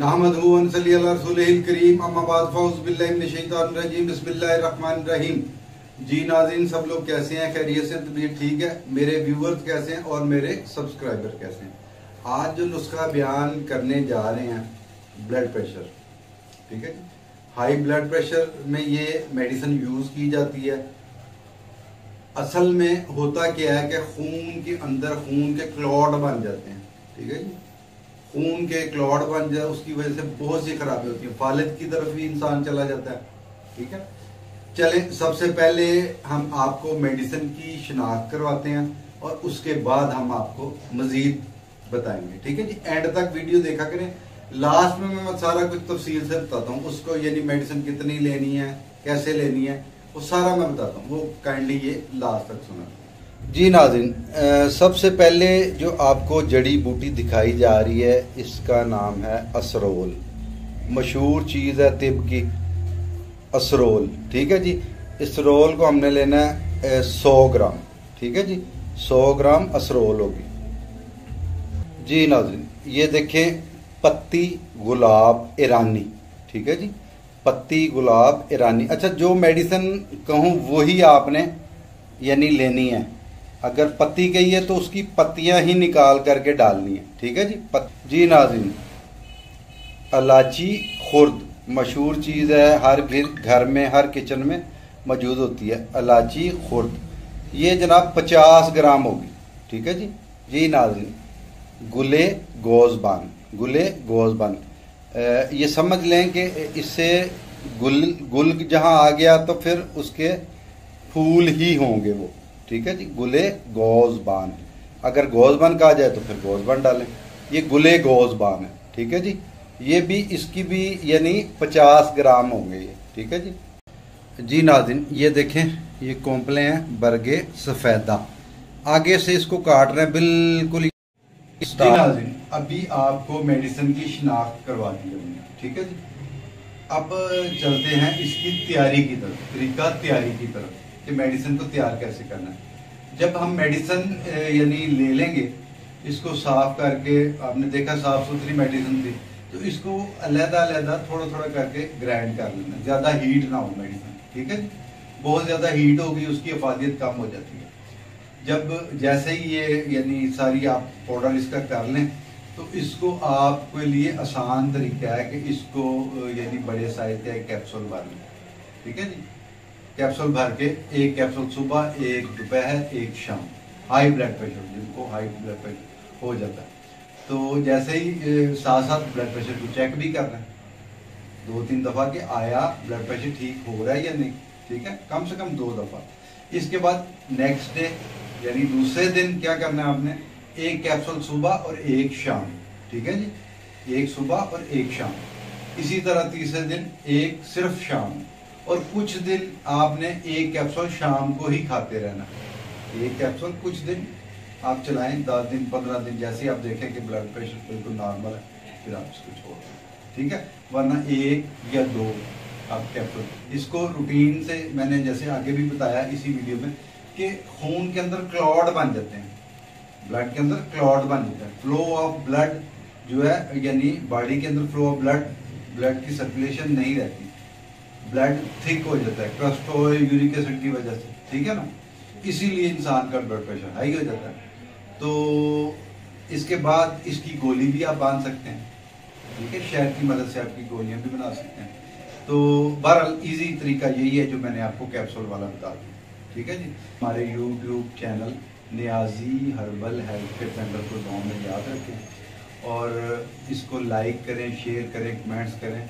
नहमदुहु व नसल्ली अला रसूलिहिल करीम अम्मा बाद फ़अऊज़ु बिल्लाहि मिनश शैतानिर रजीम बिस्मिल्लाहिर रहमानिर रहीम। जी नाज़रीन, सब लोग कैसे हैं? खैरियत से? तबीयत ठीक है? मेरे व्यूवर्स कैसे हैं और मेरे सब्सक्राइबर कैसे हैं? आज जो नुस्खा बयान करने जा रहे हैं, ब्लड प्रेशर, ठीक है जी। हाई ब्लड प्रेशर में ये मेडिसिन यूज की जाती है। असल में होता क्या है कि खून के अंदर खून के क्लॉट बन जाते हैं, ठीक है जी। खून के क्लॉट बन जाए, उसकी वजह से बहुत सी खराबी होती है, फालिद की तरफ भी इंसान चला जाता है, ठीक है। चले, सबसे पहले हम आपको मेडिसिन की शिनाख्त करवाते हैं और उसके बाद हम आपको मजीद बताएंगे, ठीक है जी। एंड तक वीडियो देखा करें, लास्ट में मैं सारा कुछ तफसील से बताता हूँ उसको, यानी मेडिसिन कितनी लेनी है, कैसे लेनी है, वो सारा मैं बताता हूँ। वो काइंडली ये लास्ट तक सुना। जी नाज़रीन, सबसे पहले जो आपको जड़ी बूटी दिखाई जा रही है, इसका नाम है असरोल। मशहूर चीज़ है तिब की, असरोल, ठीक है जी। असरोल को हमने लेना है 100 ग्राम, ठीक है जी। 100 ग्राम असरोल होगी। जी नाज़रीन, ये देखें, पत्ती गुलाब ईरानी, ठीक है जी। पत्ती गुलाब ईरानी। अच्छा, जो मेडिसिन कहूँ वही आपने यानी लेनी है। अगर पत्ती गई है तो उसकी पत्तियां ही निकाल करके डालनी है, ठीक है जी। जी नाज़रीन, इलायची खुर्द मशहूर चीज़ है, हर घर में हर किचन में मौजूद होती है। इलायची खुर्द ये जनाब 50 ग्राम होगी, ठीक है जी। जी नाज़रीन, गुले गोज़बान, गुले गोज़बान, ये समझ लें कि इससे गुल जहाँ आ गया तो फिर उसके फूल ही होंगे वो, ठीक है जी। गुले गोज़बान, अगर गोज़बान कहा जाए तो फिर गोज़बान डालें। ये गुले गोज़बान है, ठीक है जी। ये भी, इसकी भी यानी 50 ग्राम होंगे ये, ठीक है जी। जी नाज़रीन, ये देखें, ये कोंपले हैं बरगे सफ़ेदा, आगे से इसको काट रहे हैं बिल्कुल। जी नाज़रीन, अभी आपको मेडिसिन की शिनाख्त करवा दी हमने, ठीक है जी। अब चलते हैं इसकी तैयारी की तरफ, तरीका तैयारी की तरफ कि मेडिसिन को तैयार कैसे करना है। जब हम मेडिसिन यानी ले लेंगे, इसको साफ करके, आपने देखा साफ सुथरी मेडिसिन थी, तो इसको अलग-अलग थोड़ा थोड़ा करके ग्राइंड कर लेना, ज्यादा हीट ना हो मेडिसिन, ठीक है। बहुत ज्यादा हीट होगी, उसकी अफादियत कम हो जाती है। जब जैसे ही ये यानी सारी आप पाउडर इसका कर लें, तो इसको आपके लिए आसान तरीका है कि इसको यानी बड़े साइज का एक कैप्सूल भर लें, ठीक है जी। कैप्सूल भर के, एक कैप्सूल सुबह, एक दोपहर, एक शाम। हाई ब्लड प्रेशर, जिनको हाई ब्लड प्रेशर हो जाता है, तो जैसे ही साथ साथ ब्लड प्रेशर को चेक भी करना है 2-3 दफा कि आया ब्लड प्रेशर ठीक हो रहा है या नहीं, ठीक है। कम से कम 2 दफा। इसके बाद नेक्स्ट डे यानी दूसरे दिन क्या करना है आपने, एक कैप्सूल सुबह और एक शाम, ठीक है जी। एक सुबह और एक शाम। इसी तरह तीसरे दिन एक सिर्फ शाम, और कुछ दिन आपने एक कैप्सूल शाम को ही खाते रहना। एक कैप्सूल कुछ दिन आप चलाएं, 10 दिन 15 दिन, जैसे आप देखें कि ब्लड प्रेशर बिल्कुल नॉर्मल है, फिर आप इसको छोड़ दें, ठीक है। वरना 1 या 2 आप कैप्सूल। इसको रूटीन से मैंने जैसे आगे भी बताया इसी वीडियो में कि खून के अंदर क्लॉट बन जाते हैं, ब्लड के अंदर क्लॉट बन जाता है। फ्लो ऑफ ब्लड जो है, यानी बॉडी के अंदर फ्लो ऑफ ब्लड की सर्कुलेशन नहीं रहती, ब्लड थिक हो जाता है कोलेस्ट्रॉल यूरिक एसिड की वजह से, ठीक है ना। इसीलिए इंसान का ब्लड प्रेशर हाई हो जाता है। तो इसके बाद इसकी गोली भी आप बांध सकते हैं, ठीक है। शहद की मदद से आपकी गोलियां भी बना सकते हैं। तो बहरहाल इजी तरीका यही है जो मैंने आपको कैप्सूल वाला बता दिया, ठीक है जी। हमारे YouTube channel Niazi herbal health care center को गाँव में याद रखें और इसको लाइक करें, शेयर करें, कमेंट्स करें।